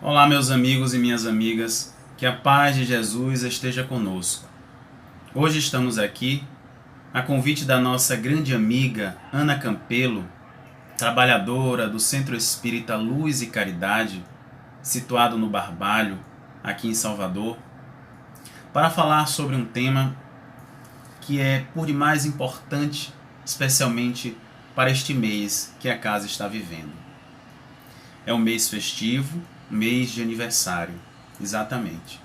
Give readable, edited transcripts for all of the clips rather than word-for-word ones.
Olá, meus amigos e minhas amigas, que a paz de Jesus esteja conosco. Hoje estamos aqui, a convite da nossa grande amiga Ana Campelo, trabalhadora do Centro Espírita Luz e Caridade, situado no Barbalho, aqui em Salvador, para falar sobre um tema que é por demais importante, especialmente para este mês que a casa está vivendo. É um mês festivo, mês de aniversário, exatamente.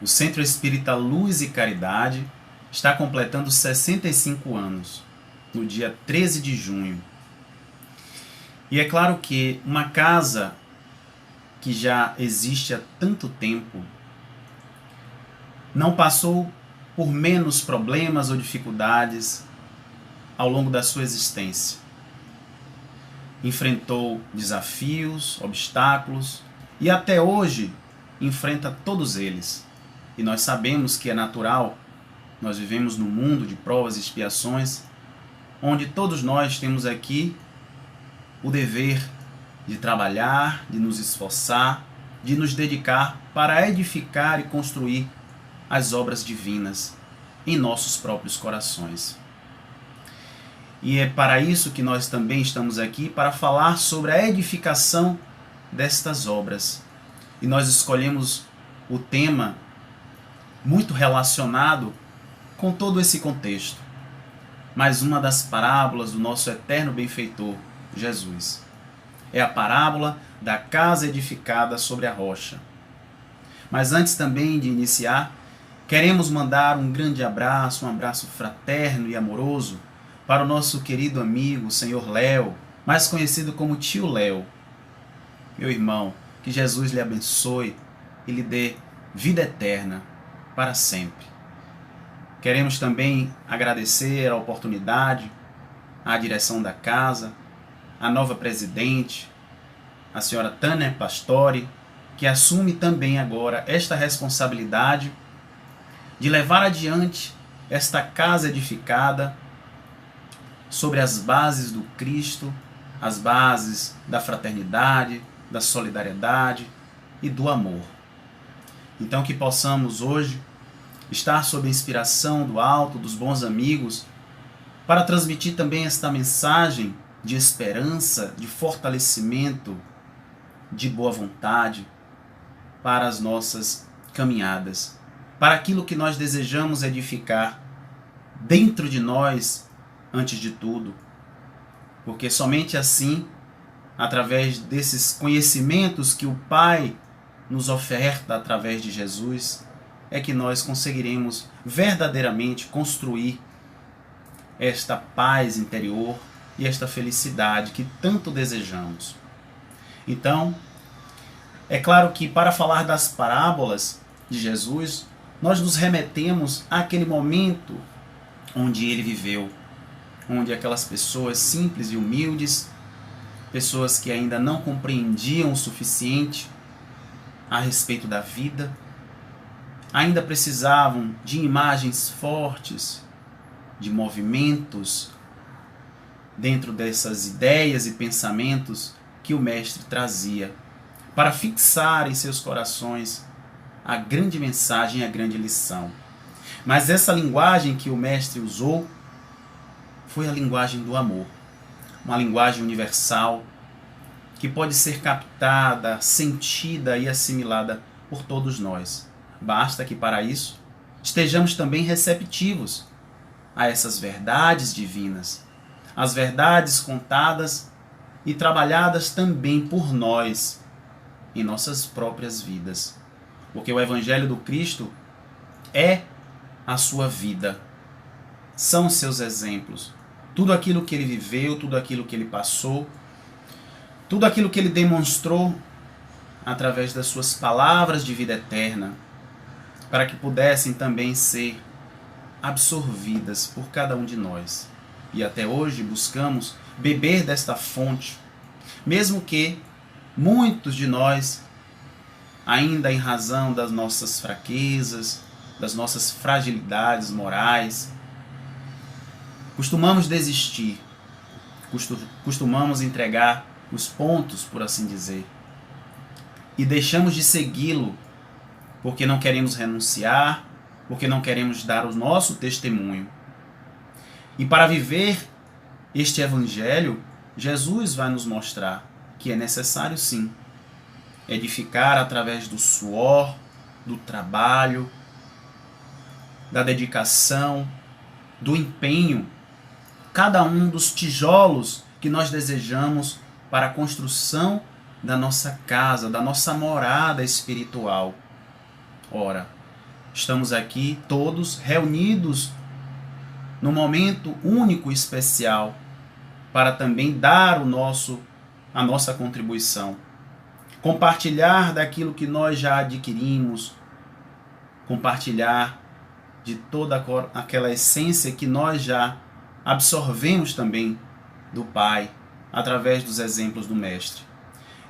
O Centro Espírita Luz e Caridade está completando 65 anos, no dia 13 de junho. E é claro que uma casa que já existe há tanto tempo não passou por menos problemas ou dificuldades ao longo da sua existência. Enfrentou desafios, obstáculos e até hoje enfrenta todos eles. E nós sabemos que é natural, nós vivemos num mundo de provas e expiações, onde todos nós temos aqui o dever de trabalhar, de nos esforçar, de nos dedicar para edificar e construir as obras divinas em nossos próprios corações. E é para isso que nós também estamos aqui, para falar sobre a edificação destas obras. E nós escolhemos o tema muito relacionado com todo esse contexto. Mais uma das parábolas do nosso eterno benfeitor, Jesus. É a parábola da casa edificada sobre a rocha. Mas antes também de iniciar, queremos mandar um grande abraço, um abraço fraterno e amoroso para o nosso querido amigo, o Senhor Léo, mais conhecido como Tio Léo. Meu irmão, que Jesus lhe abençoe e lhe dê vida eterna para sempre. Queremos também agradecer a oportunidade, à direção da casa, à nova presidente, a senhora Tânia Pastore, que assume também agora esta responsabilidade de levar adiante esta casa edificada sobre as bases do Cristo, as bases da fraternidade, da solidariedade e do amor. Então que possamos hoje estar sob a inspiração do alto, dos bons amigos, para transmitir também esta mensagem de esperança, de fortalecimento, de boa vontade para as nossas caminhadas, para aquilo que nós desejamos edificar dentro de nós, antes de tudo, porque somente assim, através desses conhecimentos que o Pai nos oferta através de Jesus, é que nós conseguiremos verdadeiramente construir esta paz interior e esta felicidade que tanto desejamos. Então, é claro que para falar das parábolas de Jesus, nós nos remetemos àquele momento onde ele viveu, onde aquelas pessoas simples e humildes, pessoas que ainda não compreendiam o suficiente a respeito da vida, ainda precisavam de imagens fortes, de movimentos dentro dessas ideias e pensamentos que o Mestre trazia, para fixar em seus corações a grande mensagem e a grande lição. Mas essa linguagem que o Mestre usou foi a linguagem do amor, uma linguagem universal que pode ser captada, sentida e assimilada por todos nós. Basta que para isso estejamos também receptivos a essas verdades divinas, as verdades contadas e trabalhadas também por nós em nossas próprias vidas. Porque o Evangelho do Cristo é a sua vida, são os seus exemplos. Tudo aquilo que ele viveu, tudo aquilo que ele passou, tudo aquilo que ele demonstrou através das suas palavras de vida eterna, para que pudessem também ser absorvidas por cada um de nós. E até hoje buscamos beber desta fonte, mesmo que muitos de nós, ainda em razão das nossas fraquezas, das nossas fragilidades morais, costumamos desistir, costumamos entregar os pontos, por assim dizer. e deixamos de segui-lo porque não queremos renunciar, porque não queremos dar o nosso testemunho. E para viver este evangelho, Jesus vai nos mostrar que é necessário sim edificar através do suor, do trabalho, da dedicação, do empenho, cada um dos tijolos que nós desejamos para a construção da nossa casa, da nossa morada espiritual. Ora, estamos aqui todos reunidos num momento único e especial para também dar a nossa contribuição. Compartilhar daquilo que nós já adquirimos, compartilhar de toda aquela essência que nós já absorvemos também do Pai, através dos exemplos do Mestre.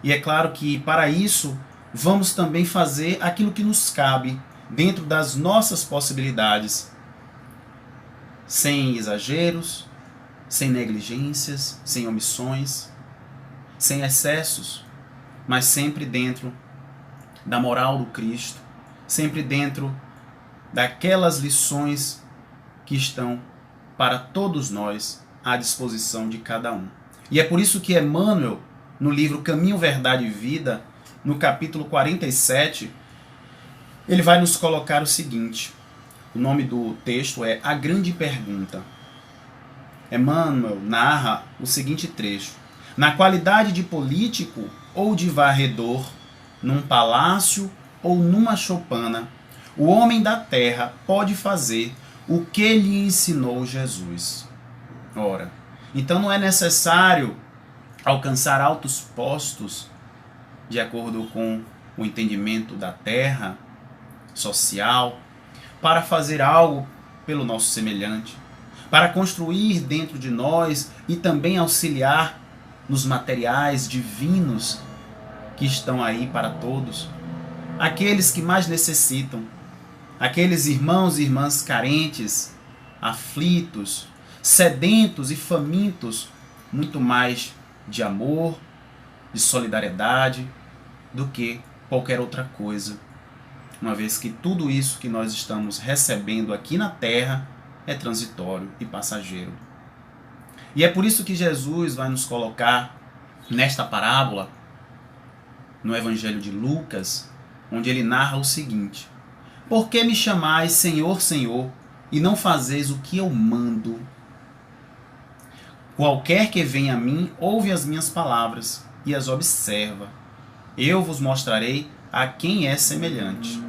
E é claro que para isso vamos também fazer aquilo que nos cabe dentro das nossas possibilidades, sem exageros, sem negligências, sem omissões, sem excessos, mas sempre dentro da moral do Cristo, sempre dentro daquelas lições que estão para todos nós à disposição de cada um. E é por isso que Emmanuel, no livro Caminho, Verdade e Vida, no capítulo 47, ele vai nos colocar o seguinte. O nome do texto é A Grande Pergunta. Emmanuel narra o seguinte trecho. Na qualidade de político ou de varredor, num palácio ou numa choupana, o homem da terra pode fazer o que lhe ensinou Jesus. Ora, então não é necessário alcançar altos postos de acordo com o entendimento da terra social, para fazer algo pelo nosso semelhante, para construir dentro de nós e também auxiliar nos materiais divinos que estão aí para todos, aqueles que mais necessitam, aqueles irmãos e irmãs carentes, aflitos, sedentos e famintos, muito mais de amor, de solidariedade, do que qualquer outra coisa, uma vez que tudo isso que nós estamos recebendo aqui na terra é transitório e passageiro. E é por isso que Jesus vai nos colocar nesta parábola, no Evangelho de Lucas, onde ele narra o seguinte: por que me chamais Senhor, Senhor, e não fazeis o que eu mando? Qualquer que venha a mim, ouve as minhas palavras e as observa. Eu vos mostrarei a quem é semelhante.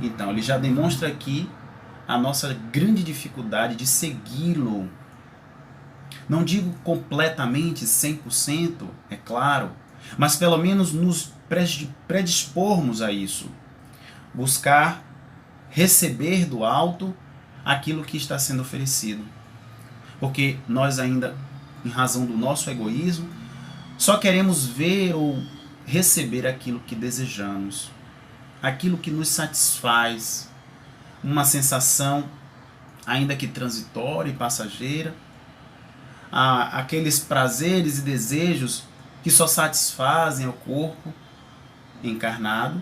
Então, ele já demonstra aqui a nossa grande dificuldade de segui-lo. Não digo completamente, 100%, é claro, mas pelo menos nos predispormos a isso. Buscar receber do alto aquilo que está sendo oferecido. Porque nós ainda, em razão do nosso egoísmo, só queremos ver ou receber aquilo que desejamos, aquilo que nos satisfaz, uma sensação, ainda que transitória e passageira, aqueles prazeres e desejos que só satisfazem o corpo encarnado,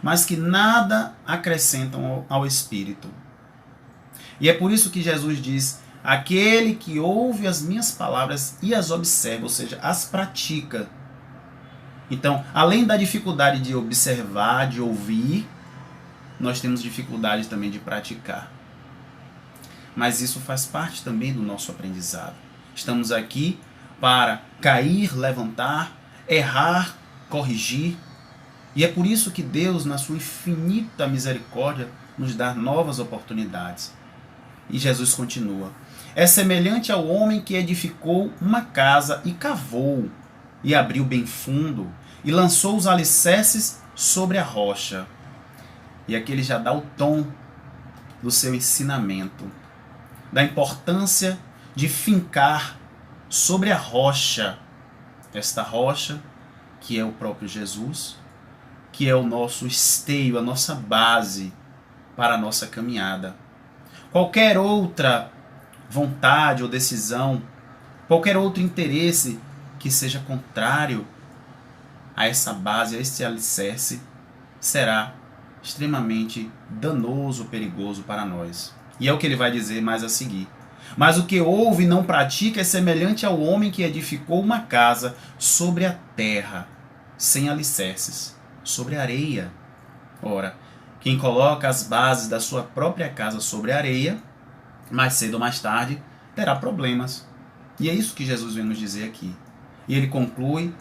mas que nada acrescentam ao espírito. E é por isso que Jesus diz: aquele que ouve as minhas palavras e as observa, ou seja, as pratica. Então, além da dificuldade de observar, de ouvir, nós temos dificuldade também de praticar. Mas isso faz parte também do nosso aprendizado. Estamos aqui para cair, levantar, errar, corrigir. E é por isso que Deus, na sua infinita misericórdia, nos dá novas oportunidades. E Jesus continua: é semelhante ao homem que edificou uma casa e cavou, e abriu bem fundo, e lançou os alicerces sobre a rocha. E aqui ele já dá o tom do seu ensinamento, da importância de fincar sobre a rocha, esta rocha que é o próprio Jesus, que é o nosso esteio, a nossa base para a nossa caminhada. Qualquer outra vontade ou decisão, qualquer outro interesse que seja contrário a essa base, a esse alicerce, será extremamente danoso, perigoso para nós. E é o que ele vai dizer mais a seguir. Mas o que ouve e não pratica é semelhante ao homem que edificou uma casa sobre a terra, sem alicerces, sobre areia. Ora, quem coloca as bases da sua própria casa sobre a areia, mais cedo ou mais tarde, terá problemas. E é isso que Jesus vem nos dizer aqui. E ele conclui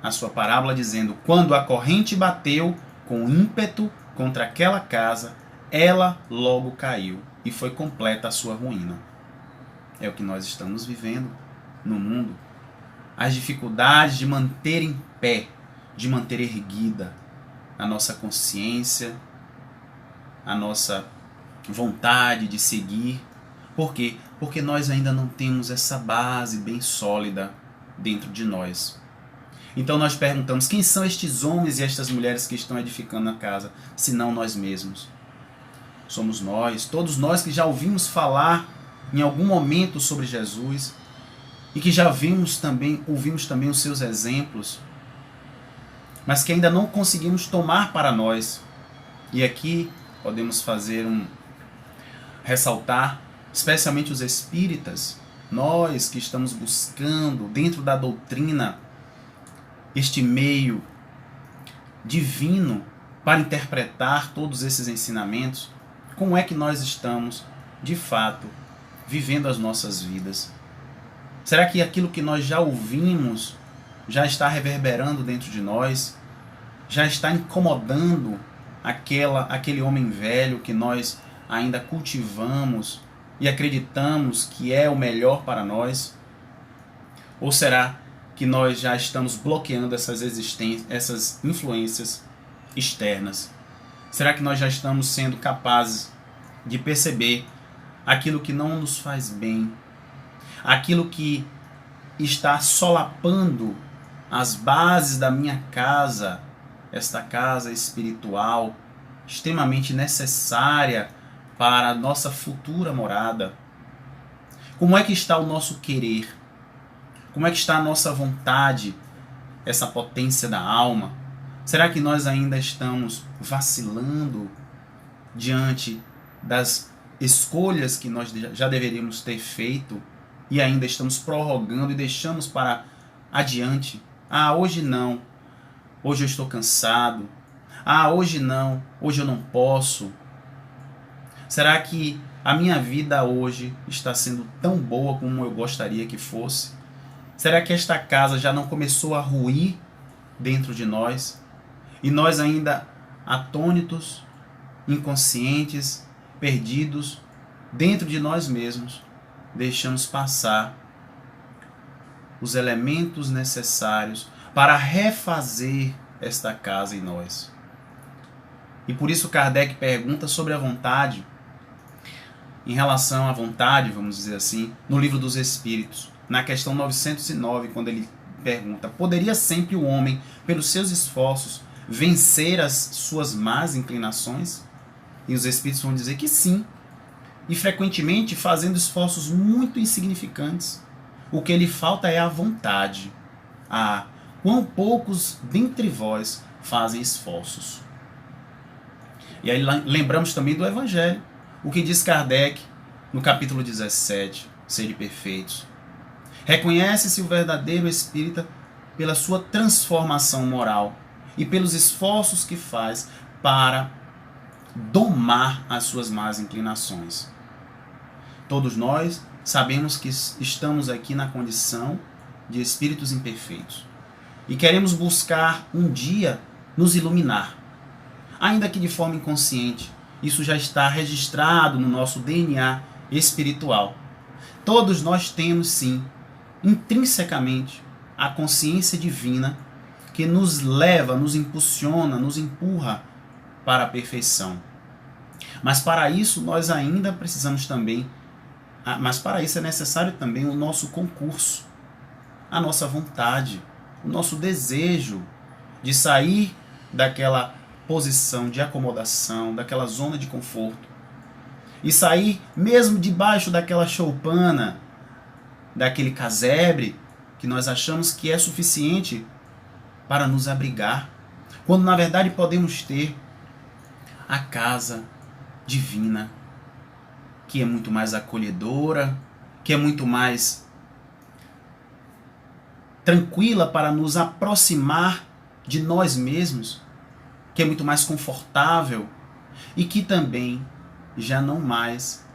a sua parábola dizendo: quando a corrente bateu com ímpeto contra aquela casa, ela logo caiu e foi completa a sua ruína. É o que nós estamos vivendo no mundo. As dificuldades de manter em pé, de manter erguida a nossa consciência, a nossa vontade de seguir. Por quê? Porque nós ainda não temos essa base bem sólida dentro de nós. Então nós perguntamos: quem são estes homens e estas mulheres que estão edificando a casa, senão nós mesmos? Somos nós, todos nós que já ouvimos falar em algum momento sobre Jesus e que já ouvimos também os seus exemplos, mas que ainda não conseguimos tomar para nós. E aqui podemos ressaltar especialmente os espíritas, nós que estamos buscando dentro da doutrina este meio divino para interpretar todos esses ensinamentos. Como é que nós estamos, de fato, vivendo as nossas vidas? Será que aquilo que nós já ouvimos já está reverberando dentro de nós? Já está incomodando aquele homem velho que nós ainda cultivamos e acreditamos que é o melhor para nós? Ou será que nós já estamos bloqueando essas influências externas? Será que nós já estamos sendo capazes de perceber aquilo que não nos faz bem, aquilo que está solapando as bases da minha casa, esta casa espiritual, extremamente necessária para a nossa futura morada? Como é que está o nosso querer? Como é que está a nossa vontade, essa potência da alma? Será que nós ainda estamos vacilando diante das escolhas que nós já deveríamos ter feito e ainda estamos prorrogando e deixamos para adiante? Ah, hoje não. Hoje eu estou cansado. Ah, hoje não. Hoje eu não posso. Será que a minha vida hoje está sendo tão boa como eu gostaria que fosse? Será que esta casa já não começou a ruir dentro de nós? E nós ainda atônitos, inconscientes, perdidos dentro de nós mesmos, deixamos passar os elementos necessários para refazer esta casa em nós. E por isso Kardec pergunta sobre a vontade, em relação à vontade, vamos dizer assim, no Livro dos Espíritos, na questão 909, quando ele pergunta: poderia sempre o homem, pelos seus esforços, vencer as suas más inclinações? E os Espíritos vão dizer que sim, e frequentemente fazendo esforços muito insignificantes. O que lhe falta é a vontade. Ah, quão poucos dentre vós fazem esforços. E aí lembramos também do Evangelho. O que diz Kardec no capítulo 17, Sede Perfeitos. Reconhece-se o verdadeiro espírita pela sua transformação moral e pelos esforços que faz para domar as suas más inclinações. Todos nós sabemos que estamos aqui na condição de espíritos imperfeitos e queremos buscar um dia nos iluminar, ainda que de forma inconsciente. Isso já está registrado no nosso DNA espiritual. Todos nós temos, sim, intrinsecamente, a consciência divina que nos leva, nos impulsiona, nos empurra para a perfeição. Mas para isso nós ainda precisamos também, mas para isso é necessário também o nosso concurso, a nossa vontade, o nosso desejo de sair daquela posição de acomodação, daquela zona de conforto, e sair mesmo debaixo daquela choupana, daquele casebre que nós achamos que é suficiente para nos abrigar, quando na verdade podemos ter a casa divina, que é muito mais acolhedora, que é muito mais tranquila para nos aproximar de nós mesmos, que é muito mais confortável e que também já não mais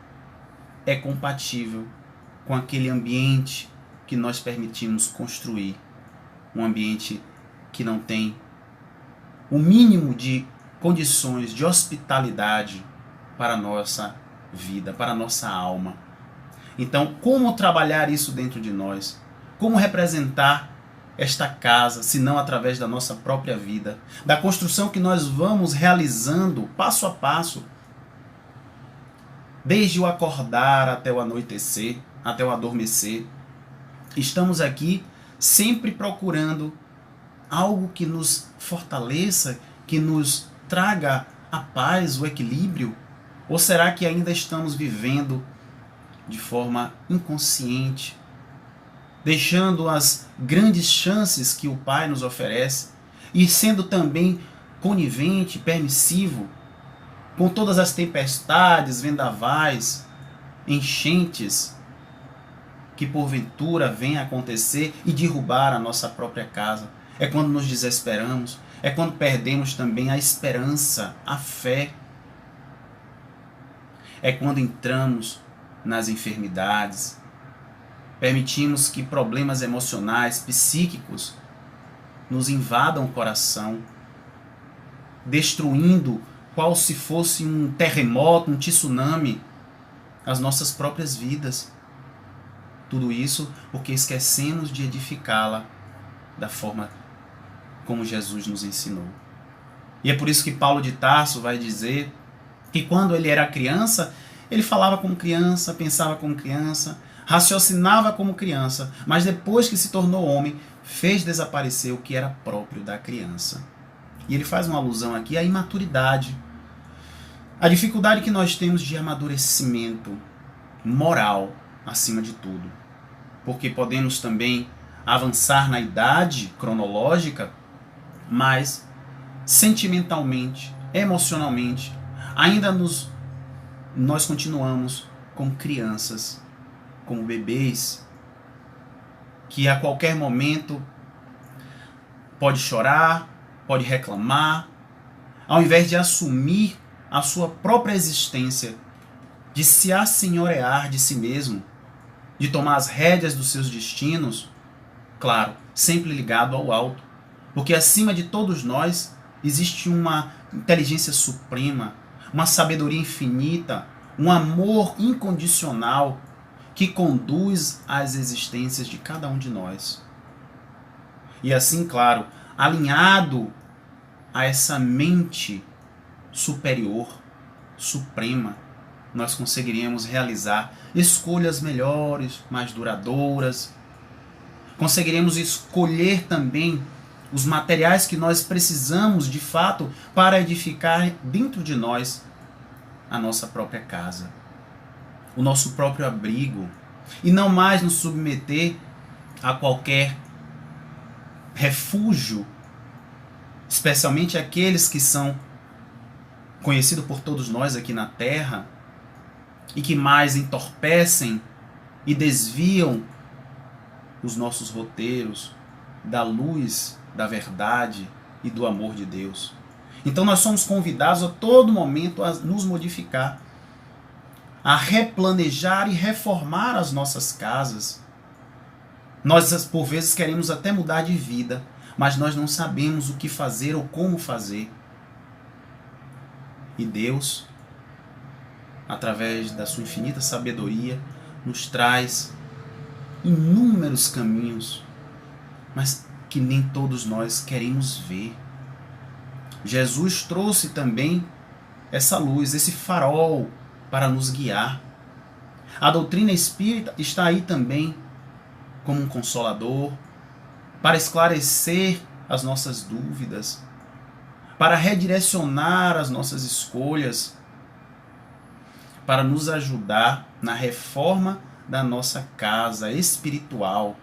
é compatível com aquele ambiente que nós permitimos construir, um ambiente que não tem o mínimo de condições de hospitalidade para a nossa vida, para a nossa alma. Então, como trabalhar isso dentro de nós? Como representar esta casa, se não através da nossa própria vida, da construção que nós vamos realizando passo a passo, desde o acordar até o anoitecer, até o adormecer. Estamos aqui sempre procurando algo que nos fortaleça, que nos traga a paz, o equilíbrio? Ou será que ainda estamos vivendo de forma inconsciente, deixando as grandes chances que o Pai nos oferece e sendo também conivente, permissivo com todas as tempestades, vendavais, enchentes que porventura venham a acontecer e derrubar a nossa própria casa? É quando nos desesperamos, é quando perdemos também a esperança, a fé. É quando entramos nas enfermidades, permitimos que problemas emocionais, psíquicos, nos invadam o coração, destruindo, qual se fosse um terremoto, um tsunami, as nossas próprias vidas. Tudo isso porque esquecemos de edificá-la da forma como Jesus nos ensinou. E é por isso que Paulo de Tarso vai dizer que quando ele era criança, ele falava como criança, pensava como criança, raciocinava como criança, mas depois que se tornou homem, fez desaparecer o que era próprio da criança. E ele faz uma alusão aqui à imaturidade, a dificuldade que nós temos de amadurecimento moral, acima de tudo. Porque podemos também avançar na idade cronológica, mas sentimentalmente, emocionalmente, ainda nós continuamos como crianças, como bebês, que a qualquer momento pode chorar, pode reclamar, ao invés de assumir a sua própria existência, de se assenhorear de si mesmo, de tomar as rédeas dos seus destinos, claro, sempre ligado ao alto, porque acima de todos nós existe uma inteligência suprema, uma sabedoria infinita, um amor incondicional que conduz às existências de cada um de nós. E assim, claro, alinhado a essa mente superior, suprema, nós conseguiríamos realizar escolhas melhores, mais duradouras. Conseguiremos escolher também os materiais que nós precisamos de fato para edificar dentro de nós a nossa própria casa, o nosso próprio abrigo, e não mais nos submeter a qualquer refúgio, especialmente aqueles que são conhecidos por todos nós aqui na Terra e que mais entorpecem e desviam os nossos roteiros da luz, da verdade e do amor de Deus. Então nós somos convidados a todo momento a nos modificar, a replanejar e reformar as nossas casas. Nós, por vezes, queremos até mudar de vida, mas nós não sabemos o que fazer ou como fazer. E Deus, através da sua infinita sabedoria, nos traz inúmeros caminhos, mas que nem todos nós queremos ver. Jesus trouxe também essa luz, esse farol para nos guiar. A doutrina espírita está aí também como um consolador, para esclarecer as nossas dúvidas, para redirecionar as nossas escolhas, para nos ajudar na reforma da nossa casa espiritual,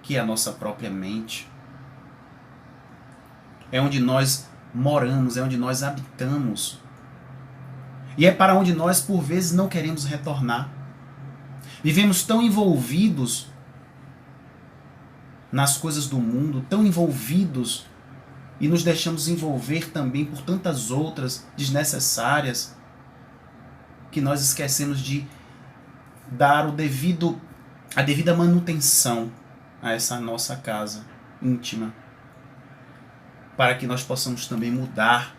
que é a nossa própria mente. é onde nós moramos, é onde nós habitamos. E é para onde nós, por vezes, não queremos retornar. Vivemos tão envolvidos nas coisas do mundo, tão envolvidos, e nos deixamos envolver também por tantas outras desnecessárias, que nós esquecemos de dar a devida manutenção a essa nossa casa íntima, para que nós possamos também mudar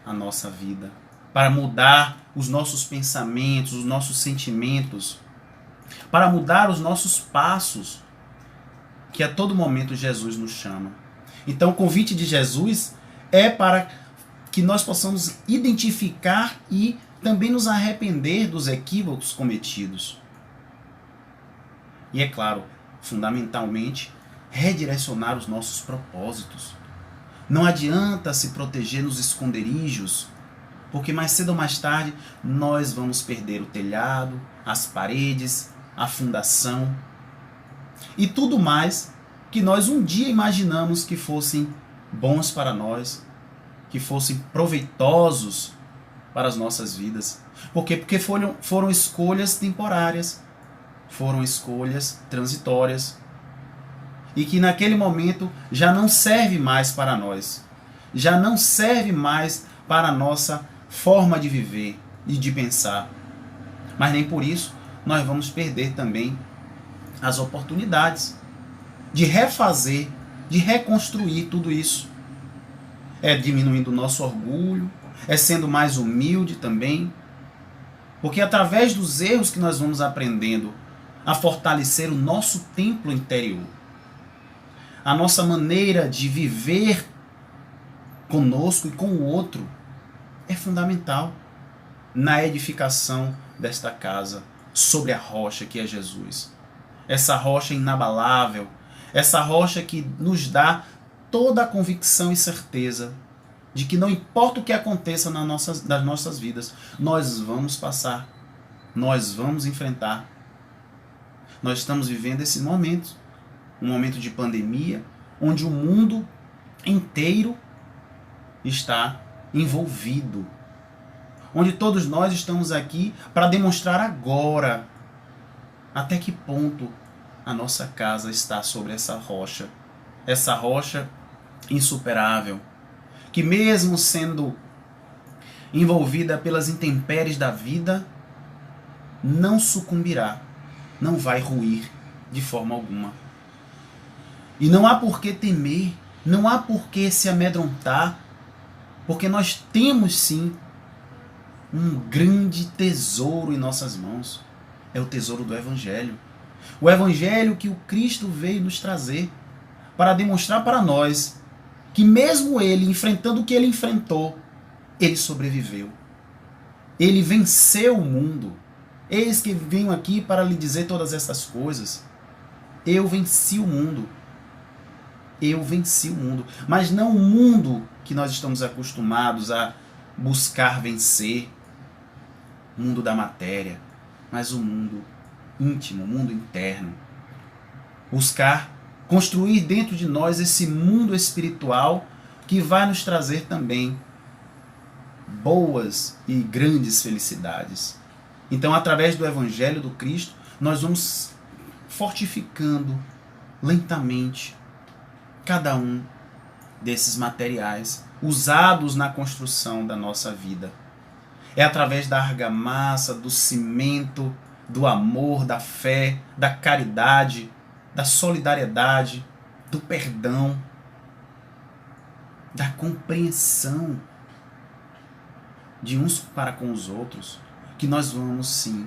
a nossa vida, para mudar os nossos pensamentos, os nossos sentimentos, para mudar os nossos passos, que a todo momento Jesus nos chama. Então o convite de Jesus é para que nós possamos identificar e também nos arrepender dos equívocos cometidos. E é claro, fundamentalmente, redirecionar os nossos propósitos. Não adianta se proteger nos esconderijos, porque mais cedo ou mais tarde nós vamos perder o telhado, as paredes, a fundação e tudo mais que nós um dia imaginamos que fossem bons para nós, que fossem proveitosos para as nossas vidas. Por quê? Porque foram escolhas temporárias, foram escolhas transitórias, e que naquele momento já não serve mais para nós, já não serve mais para a nossa forma de viver e de pensar. Mas nem por isso nós vamos perder também as oportunidades de refazer, de reconstruir tudo isso. É diminuindo o nosso orgulho, é sendo mais humilde também, porque através dos erros que nós vamos aprendendo a fortalecer o nosso templo interior, a nossa maneira de viver conosco e com o outro é fundamental na edificação desta casa sobre a rocha que é Jesus. Essa rocha inabalável, essa rocha que nos dá toda a convicção e certeza de que não importa o que aconteça nas nossas vidas, nós vamos passar, nós vamos enfrentar. Nós estamos vivendo esse momento, um momento de pandemia, onde o mundo inteiro está envolvido, onde todos nós estamos aqui para demonstrar agora até que ponto a nossa casa está sobre essa rocha insuperável, que mesmo sendo envolvida pelas intempéries da vida, não sucumbirá, não vai ruir de forma alguma. E não há por que temer, não há por que se amedrontar, porque nós temos sim um grande tesouro em nossas mãos. É o tesouro do Evangelho. O Evangelho que o Cristo veio nos trazer para demonstrar para nós que mesmo ele, enfrentando o que ele enfrentou, ele sobreviveu. Ele venceu o mundo. Eis que venho aqui para lhe dizer todas essas coisas. Eu venci o mundo. Eu venci o mundo. Mas não o mundo que nós estamos acostumados a buscar vencer. O mundo da matéria. Mas o mundo íntimo, o mundo interno. Buscar construir dentro de nós esse mundo espiritual que vai nos trazer também boas e grandes felicidades. Então, através do Evangelho do Cristo, nós vamos fortificando lentamente cada um desses materiais usados na construção da nossa vida. É através da argamassa, do cimento, do amor, da fé, da caridade, da solidariedade, do perdão, da compreensão de uns para com os outros, que nós vamos sim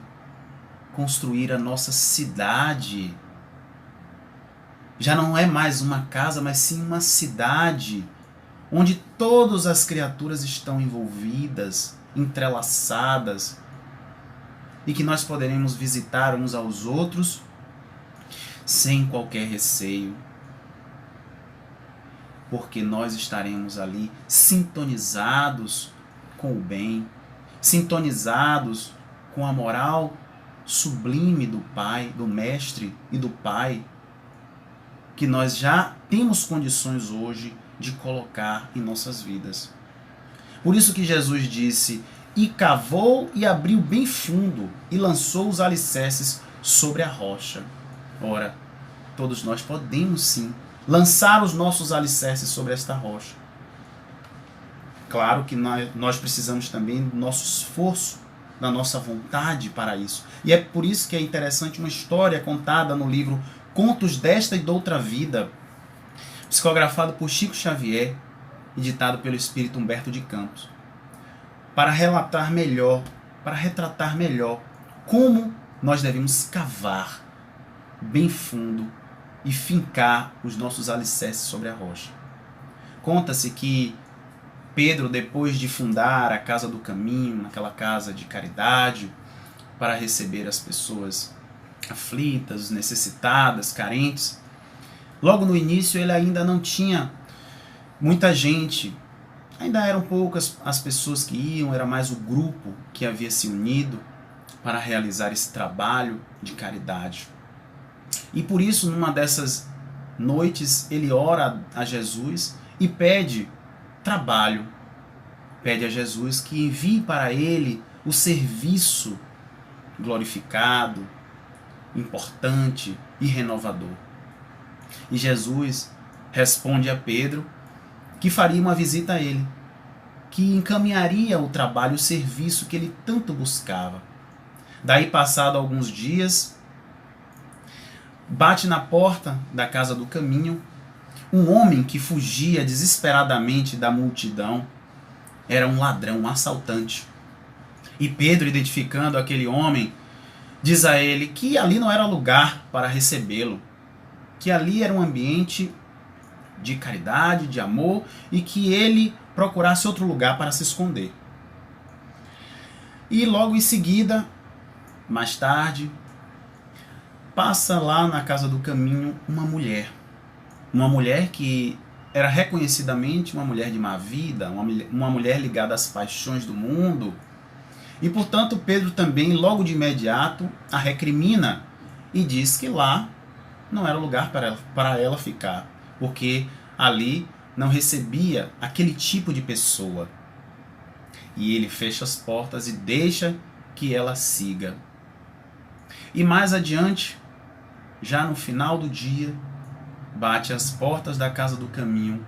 construir a nossa cidade. Já não é mais uma casa, mas sim uma cidade, onde todas as criaturas estão envolvidas, entrelaçadas, e que nós poderemos visitar uns aos outros sem qualquer receio, porque nós estaremos ali sintonizados com o bem, sintonizados com a moral sublime do Pai, do Mestre e do Pai, que nós já temos condições hoje de colocar em nossas vidas. Por isso que Jesus disse: e cavou e abriu bem fundo e lançou os alicerces sobre a rocha. Ora, todos nós podemos sim lançar os nossos alicerces sobre esta rocha. Claro que nós precisamos também do nosso esforço, da nossa vontade para isso. E é por isso que é interessante uma história contada no livro Contos desta e Doutra Vida, psicografado por Chico Xavier e ditado pelo espírito Humberto de Campos, para relatar melhor, para retratar melhor como nós devemos cavar bem fundo e fincar os nossos alicerces sobre a rocha. Conta-se que Pedro, depois de fundar a Casa do Caminho, naquela casa de caridade, para receber as pessoas aflitas, necessitadas, carentes, logo no início ele ainda não tinha muita gente, ainda eram poucas as pessoas que iam, era mais o grupo que havia se unido para realizar esse trabalho de caridade. E por isso, numa dessas noites, ele ora a Jesus e pede trabalho. Pede a Jesus que envie para ele o serviço glorificado, importante e renovador. E Jesus responde a Pedro que faria uma visita a ele, que encaminharia o trabalho, o serviço que ele tanto buscava. Daí, passado alguns dias, bate na porta da Casa do Caminho um homem que fugia desesperadamente da multidão. Era um ladrão, um assaltante. E Pedro, identificando aquele homem, diz a ele que ali não era lugar para recebê-lo, que ali era um ambiente de caridade, de amor, e que ele procurasse outro lugar para se esconder. E logo em seguida, mais tarde, passa lá na Casa do Caminho uma mulher que era reconhecidamente uma mulher de má vida, uma mulher ligada às paixões do mundo. E portanto Pedro também logo de imediato a recrimina e diz que lá não era lugar para ela ficar, porque ali não recebia aquele tipo de pessoa. E ele fecha as portas e deixa que ela siga. E mais adiante, já no final do dia, bate às portas da Casa do Caminho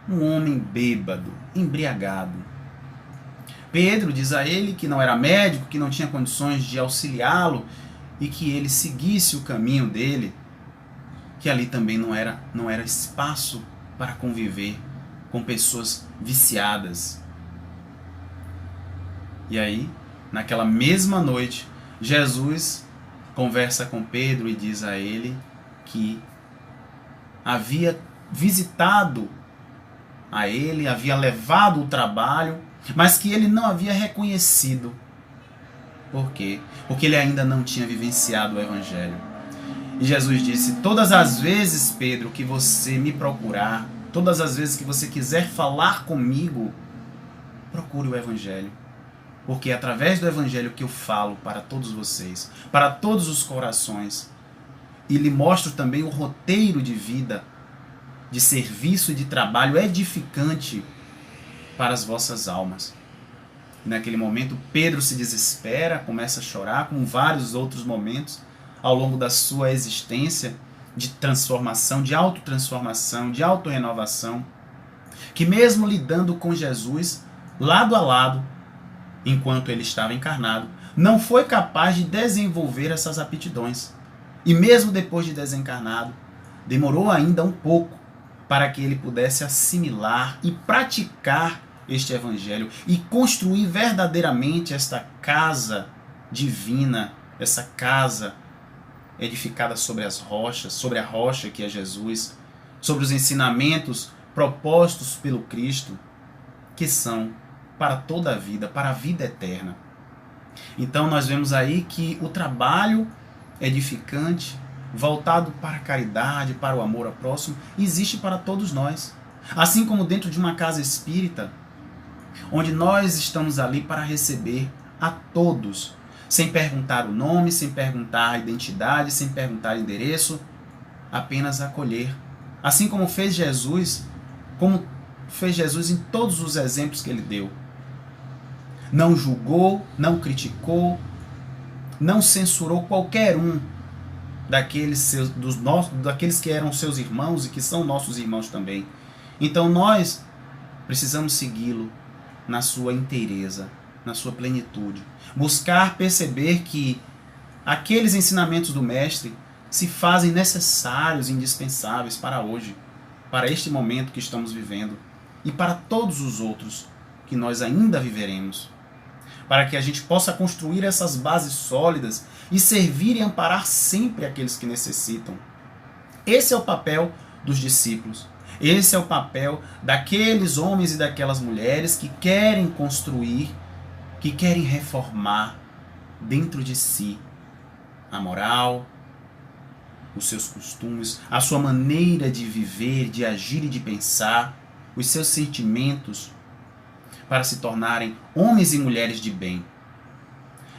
um homem bêbado, embriagado. Pedro diz a ele que não era médico, que não tinha condições de auxiliá-lo e que ele seguisse o caminho dele, que ali também não era espaço para conviver com pessoas viciadas. E aí, naquela mesma noite, Jesus conversa com Pedro e diz a ele que havia visitado a ele, havia levado o trabalho, mas que ele não havia reconhecido. Por quê? Porque ele ainda não tinha vivenciado o Evangelho. E Jesus disse: todas as vezes, Pedro, que você me procurar, todas as vezes que você quiser falar comigo, procure o Evangelho. Porque é através do Evangelho que eu falo para todos vocês, para todos os corações. E lhe mostro também o roteiro de vida, de serviço e de trabalho edificante para as vossas almas. E naquele momento Pedro se desespera, começa a chorar, como vários outros momentos ao longo da sua existência de transformação, de autotransformação, de autorrenovação, que mesmo lidando com Jesus lado a lado, enquanto ele estava encarnado, não foi capaz de desenvolver essas aptidões. E mesmo depois de desencarnado, demorou ainda um pouco para que ele pudesse assimilar e praticar este Evangelho e construir verdadeiramente esta casa divina, essa casa edificada sobre as rochas, sobre a rocha que é Jesus, sobre os ensinamentos propostos pelo Cristo, que são para toda a vida, para a vida eterna. Então nós vemos aí que o trabalho edificante, voltado para a caridade, para o amor ao próximo, existe para todos nós. Assim como dentro de uma casa espírita, onde nós estamos ali para receber a todos, sem perguntar o nome, sem perguntar a identidade, sem perguntar o endereço, apenas acolher. Assim como fez Jesus em todos os exemplos que ele deu. Não julgou, não criticou, não censurou qualquer um daqueles que eram seus irmãos e que são nossos irmãos também. Então nós precisamos segui-lo na sua inteireza, na sua plenitude. Buscar perceber que aqueles ensinamentos do Mestre se fazem necessários e indispensáveis para hoje, para este momento que estamos vivendo e para todos os outros que nós ainda viveremos. Para que a gente possa construir essas bases sólidas e servir e amparar sempre aqueles que necessitam. Esse é o papel dos discípulos. Esse é o papel daqueles homens e daquelas mulheres que querem construir, que querem reformar dentro de si a moral, os seus costumes, a sua maneira de viver, de agir e de pensar, os seus sentimentos, para se tornarem homens e mulheres de bem.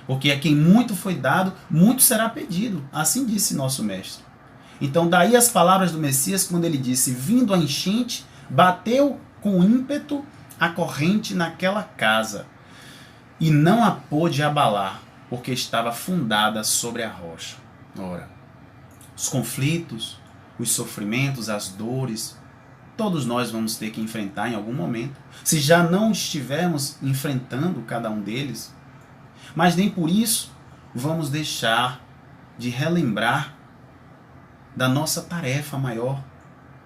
Porque a quem muito foi dado, muito será pedido. Assim disse nosso Mestre. Então daí as palavras do Messias quando ele disse: vindo a enchente, bateu com ímpeto a corrente naquela casa e não a pôde abalar, porque estava fundada sobre a rocha. Ora, os conflitos, os sofrimentos, as dores, todos nós vamos ter que enfrentar em algum momento, se já não estivermos enfrentando cada um deles. Mas nem por isso vamos deixar de relembrar da nossa tarefa maior,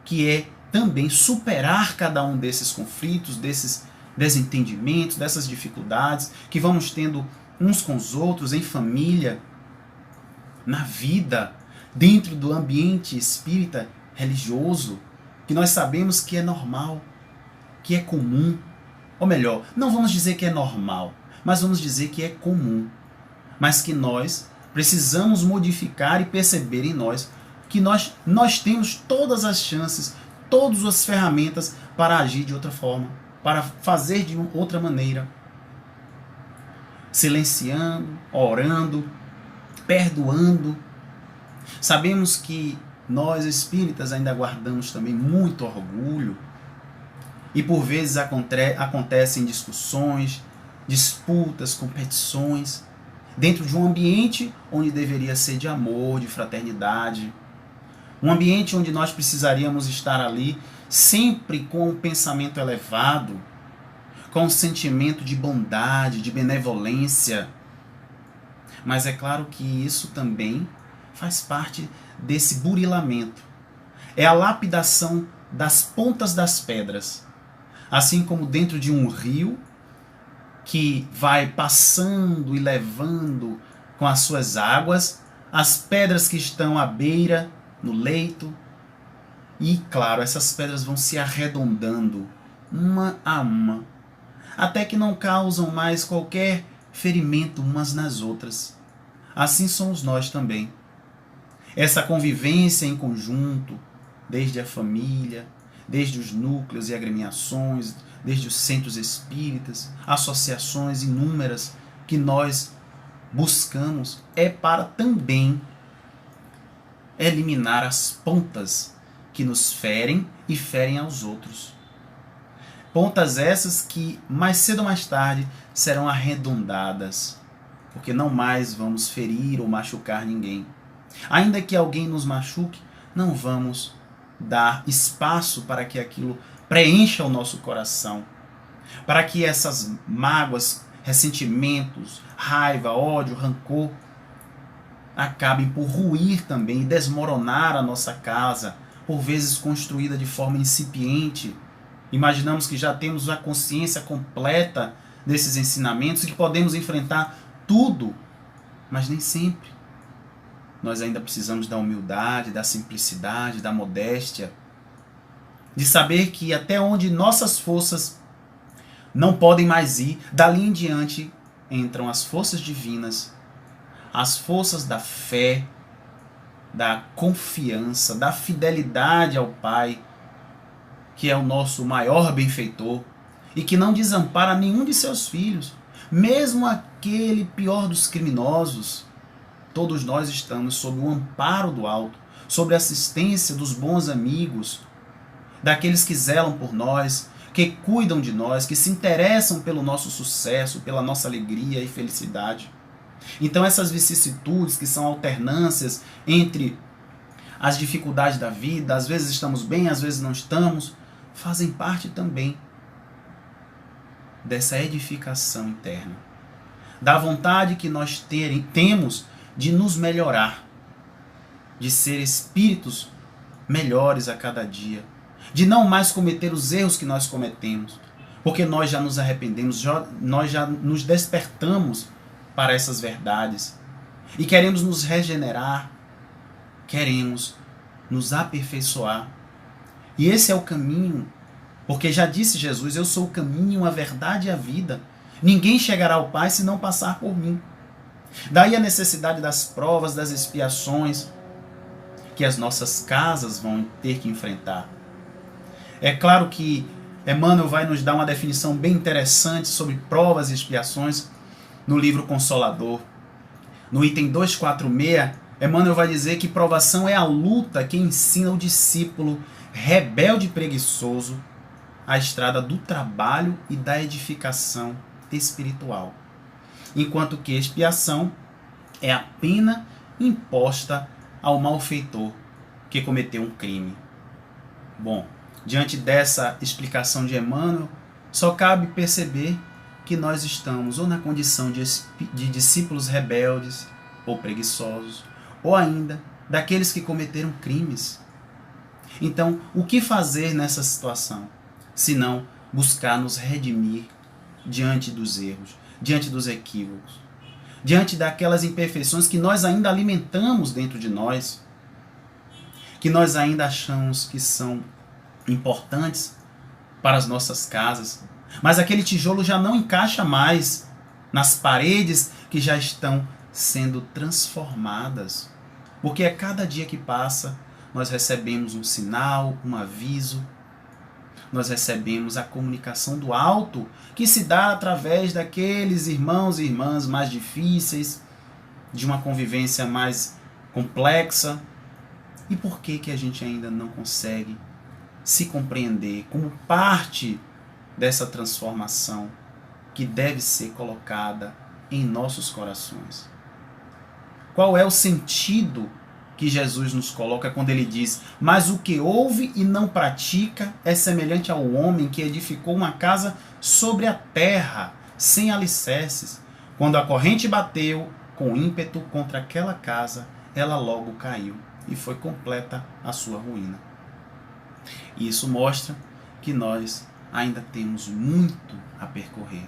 que é também superar cada um desses conflitos, desses desentendimentos, dessas dificuldades que vamos tendo uns com os outros, em família, na vida, dentro do ambiente espírita religioso, que nós sabemos que é normal, que é comum. Ou melhor, não vamos dizer que é normal, mas vamos dizer que é comum. Mas que nós precisamos modificar e perceber em nós que nós temos todas as chances, todas as ferramentas para agir de outra forma, para fazer de outra maneira. Silenciando, orando, perdoando. Sabemos que nós espíritas ainda guardamos também muito orgulho e por vezes acontecem discussões, disputas, competições dentro de um ambiente onde deveria ser de amor, de fraternidade, um ambiente onde nós precisaríamos estar ali sempre com um pensamento elevado, com um sentimento de bondade, de benevolência. Mas é claro que isso também faz parte desse burilamento. É a lapidação das pontas das pedras. Assim como dentro de um rio que vai passando e levando com as suas águas as pedras que estão à beira, no leito. E, claro, essas pedras vão se arredondando uma a uma, até que não causam mais qualquer ferimento umas nas outras. Assim somos nós também. Essa convivência em conjunto, desde a família, desde os núcleos e agremiações, desde os centros espíritas, associações inúmeras que nós buscamos, é para também eliminar as pontas que nos ferem e ferem aos outros. Pontas essas que mais cedo ou mais tarde serão arredondadas, porque não mais vamos ferir ou machucar ninguém. Ainda que alguém nos machuque, não vamos dar espaço para que aquilo preencha o nosso coração, para que essas mágoas, ressentimentos, raiva, ódio, rancor acabem por ruir também e desmoronar a nossa casa, por vezes construída de forma incipiente. Imaginamos que já temos a consciência completa desses ensinamentos e que podemos enfrentar tudo, mas nem sempre. Nós ainda precisamos da humildade, da simplicidade, da modéstia, de saber que até onde nossas forças não podem mais ir, dali em diante entram as forças divinas, as forças da fé, da confiança, da fidelidade ao Pai, que é o nosso maior benfeitor e que não desampara nenhum de seus filhos, mesmo aquele pior dos criminosos. Todos nós estamos sob o amparo do alto, sobre a assistência dos bons amigos, daqueles que zelam por nós, que cuidam de nós, que se interessam pelo nosso sucesso, pela nossa alegria e felicidade. Então essas vicissitudes, que são alternâncias entre as dificuldades da vida, às vezes estamos bem, às vezes não estamos, fazem parte também dessa edificação interna, da vontade que nós temos de nos melhorar, de ser espíritos melhores a cada dia, de não mais cometer os erros que nós cometemos, porque nós já nos arrependemos, nós já nos despertamos para essas verdades e queremos nos regenerar, queremos nos aperfeiçoar. E esse é o caminho, porque já disse Jesus: eu sou o caminho, a verdade e a vida. Ninguém chegará ao Pai se não passar por mim. Daí a necessidade das provas, das expiações que as nossas casas vão ter que enfrentar. É claro que Emmanuel vai nos dar uma definição bem interessante sobre provas e expiações no livro Consolador. No item 246, Emmanuel vai dizer que provação é a luta que ensina o discípulo rebelde e preguiçoso a estrada do trabalho e da edificação espiritual, enquanto que expiação é a pena imposta ao malfeitor que cometeu um crime. Bom, diante dessa explicação de Emmanuel, só cabe perceber que nós estamos ou na condição de discípulos rebeldes ou preguiçosos, ou ainda daqueles que cometeram crimes. Então, o que fazer nessa situação, senão buscar nos redimir diante dos erros, diante dos equívocos, diante daquelas imperfeições que nós ainda alimentamos dentro de nós, que nós ainda achamos que são importantes para as nossas casas, mas aquele tijolo já não encaixa mais nas paredes que já estão sendo transformadas, porque a cada dia que passa nós recebemos um sinal, um aviso, nós recebemos a comunicação do alto, que se dá através daqueles irmãos e irmãs mais difíceis, de uma convivência mais complexa. E por que a gente ainda não consegue se compreender como parte dessa transformação que deve ser colocada em nossos corações? Qual é o sentido que Jesus nos coloca quando ele diz: mas o que ouve e não pratica é semelhante ao homem que edificou uma casa sobre a terra, sem alicerces. Quando a corrente bateu com ímpeto contra aquela casa, ela logo caiu, e foi completa a sua ruína. E isso mostra que nós ainda temos muito a percorrer.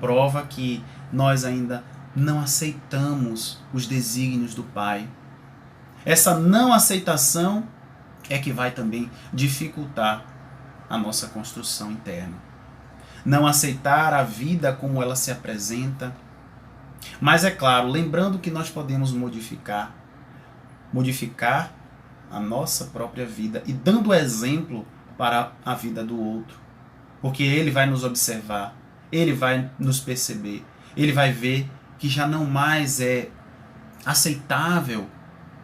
Prova que nós ainda não aceitamos os desígnios do Pai. Essa não aceitação é que vai também dificultar a nossa construção interna. Não aceitar a vida como ela se apresenta. Mas é claro, lembrando que nós podemos modificar a nossa própria vida e dando exemplo para a vida do outro. Porque ele vai nos observar, ele vai nos perceber, ele vai ver que já não mais é aceitável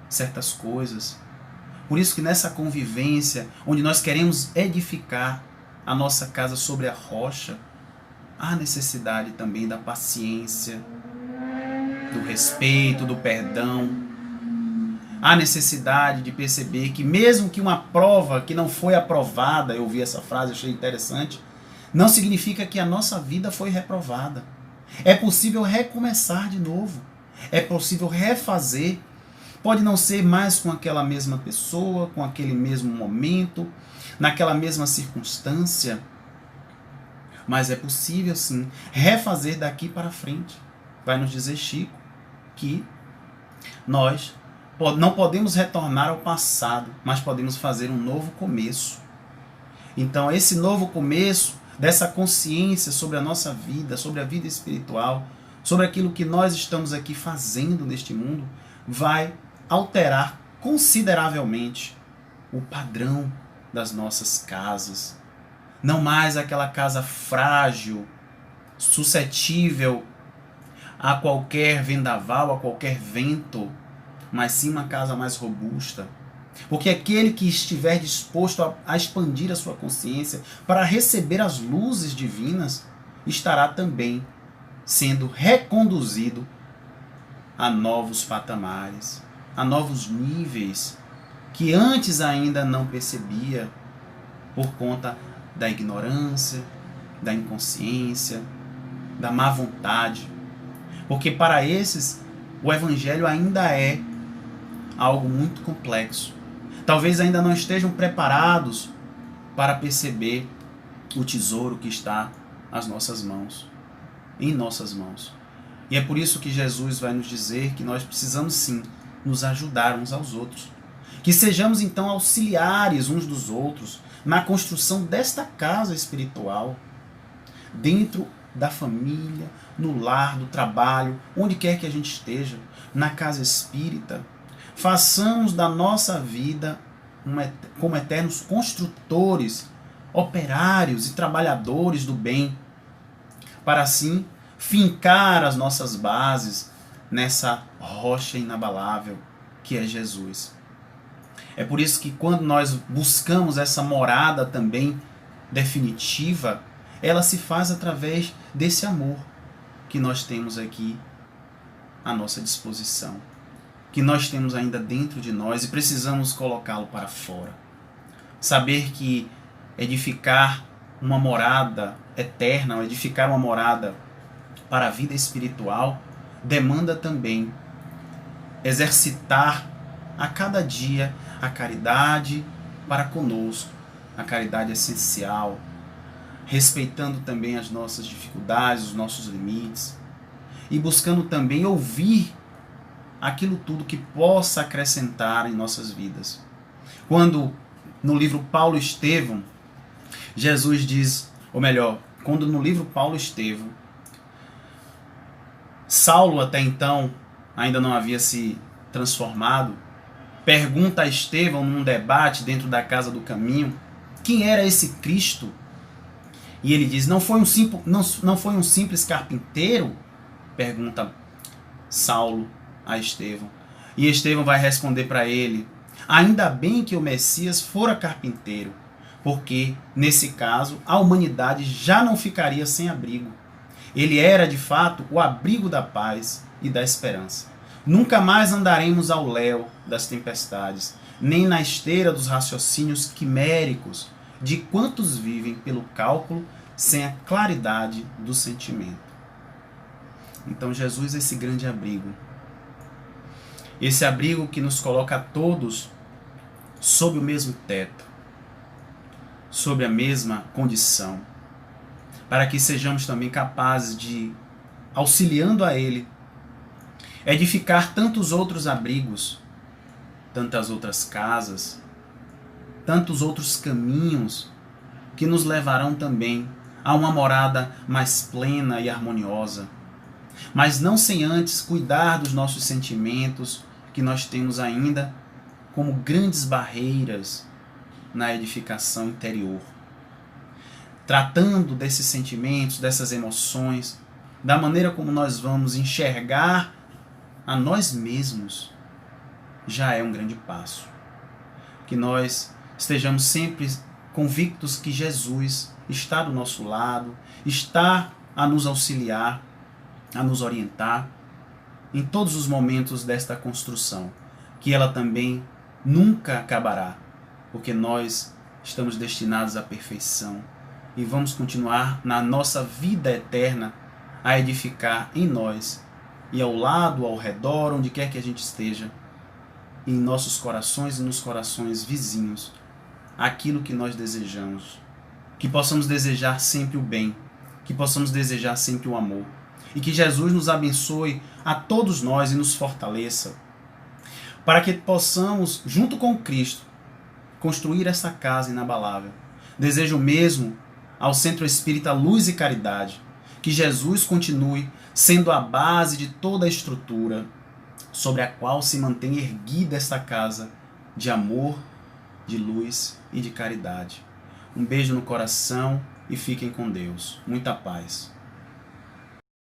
certas coisas. Por isso que nessa convivência, onde nós queremos edificar a nossa casa sobre a rocha, há necessidade também da paciência, do respeito, do perdão. Há necessidade de perceber que mesmo que uma prova que não foi aprovada, eu ouvi essa frase, achei interessante, não significa que a nossa vida foi reprovada. É possível recomeçar de novo. É possível refazer. Pode não ser mais com aquela mesma pessoa, com aquele mesmo momento, naquela mesma circunstância, mas é possível sim refazer daqui para frente. Vai nos dizer Chico que nós não podemos retornar ao passado, mas podemos fazer um novo começo. Então esse novo começo, dessa consciência sobre a nossa vida, sobre a vida espiritual, sobre aquilo que nós estamos aqui fazendo neste mundo, vai alterar consideravelmente o padrão das nossas casas. Não mais aquela casa frágil, suscetível a qualquer vendaval, a qualquer vento, mas sim uma casa mais robusta. Porque aquele que estiver disposto a expandir a sua consciência para receber as luzes divinas, estará também sendo reconduzido a novos patamares, a novos níveis que antes ainda não percebia por conta da ignorância, da inconsciência, da má vontade. Porque para esses, o Evangelho ainda é algo muito complexo. Talvez ainda não estejam preparados para perceber o tesouro que está às nossas mãos, em nossas mãos. E é por isso que Jesus vai nos dizer que nós precisamos sim nos ajudar uns aos outros. Que sejamos então auxiliares uns dos outros na construção desta casa espiritual, dentro da família, no lar, do trabalho, onde quer que a gente esteja, na casa espírita. Façamos da nossa vida como eternos construtores, operários e trabalhadores do bem, para assim fincar as nossas bases nessa rocha inabalável que é Jesus. É por isso que quando nós buscamos essa morada também definitiva, ela se faz através desse amor que nós temos aqui à nossa disposição, que nós temos ainda dentro de nós e precisamos colocá-lo para fora. Saber que edificar uma morada eterna, ou edificar uma morada para a vida espiritual, demanda também exercitar a cada dia a caridade para conosco, a caridade essencial, respeitando também as nossas dificuldades, os nossos limites, e buscando também ouvir aquilo tudo que possa acrescentar em nossas vidas. Quando no livro Paulo e Estevão, Jesus diz, ou melhor, quando no livro Paulo e Estevão, Saulo até então ainda não havia se transformado, pergunta a Estevão num debate dentro da Casa do Caminho, quem era esse Cristo? E ele diz, não foi um simples carpinteiro? Pergunta Saulo a Estevão. E Estevão vai responder para ele, ainda bem que o Messias fora carpinteiro, porque, nesse caso, a humanidade já não ficaria sem abrigo. Ele era, de fato, o abrigo da paz e da esperança. Nunca mais andaremos ao léu das tempestades, nem na esteira dos raciocínios quiméricos de quantos vivem pelo cálculo sem a claridade do sentimento. Então Jesus é esse grande abrigo. Esse abrigo que nos coloca a todos sob o mesmo teto, sob a mesma condição, para que sejamos também capazes de, auxiliando a Ele, edificar tantos outros abrigos, tantas outras casas, tantos outros caminhos que nos levarão também a uma morada mais plena e harmoniosa, mas não sem antes cuidar dos nossos sentimentos que nós temos ainda como grandes barreiras na edificação interior. Tratando desses sentimentos, dessas emoções, da maneira como nós vamos enxergar a nós mesmos, já é um grande passo. Que nós estejamos sempre convictos que Jesus está do nosso lado, está a nos auxiliar, a nos orientar em todos os momentos desta construção, que ela também nunca acabará, porque nós estamos destinados à perfeição e vamos continuar na nossa vida eterna a edificar em nós e ao lado, ao redor, onde quer que a gente esteja, em nossos corações e nos corações vizinhos, aquilo que nós desejamos. Que possamos desejar sempre o bem, que possamos desejar sempre o amor. E que Jesus nos abençoe a todos nós e nos fortaleça, para que possamos, junto com Cristo, construir essa casa inabalável. Desejo mesmo ao Centro Espírita Luz e Caridade que Jesus continue sendo a base de toda a estrutura sobre a qual se mantém erguida esta casa de amor, de luz e de caridade. Um beijo no coração e fiquem com Deus. Muita paz.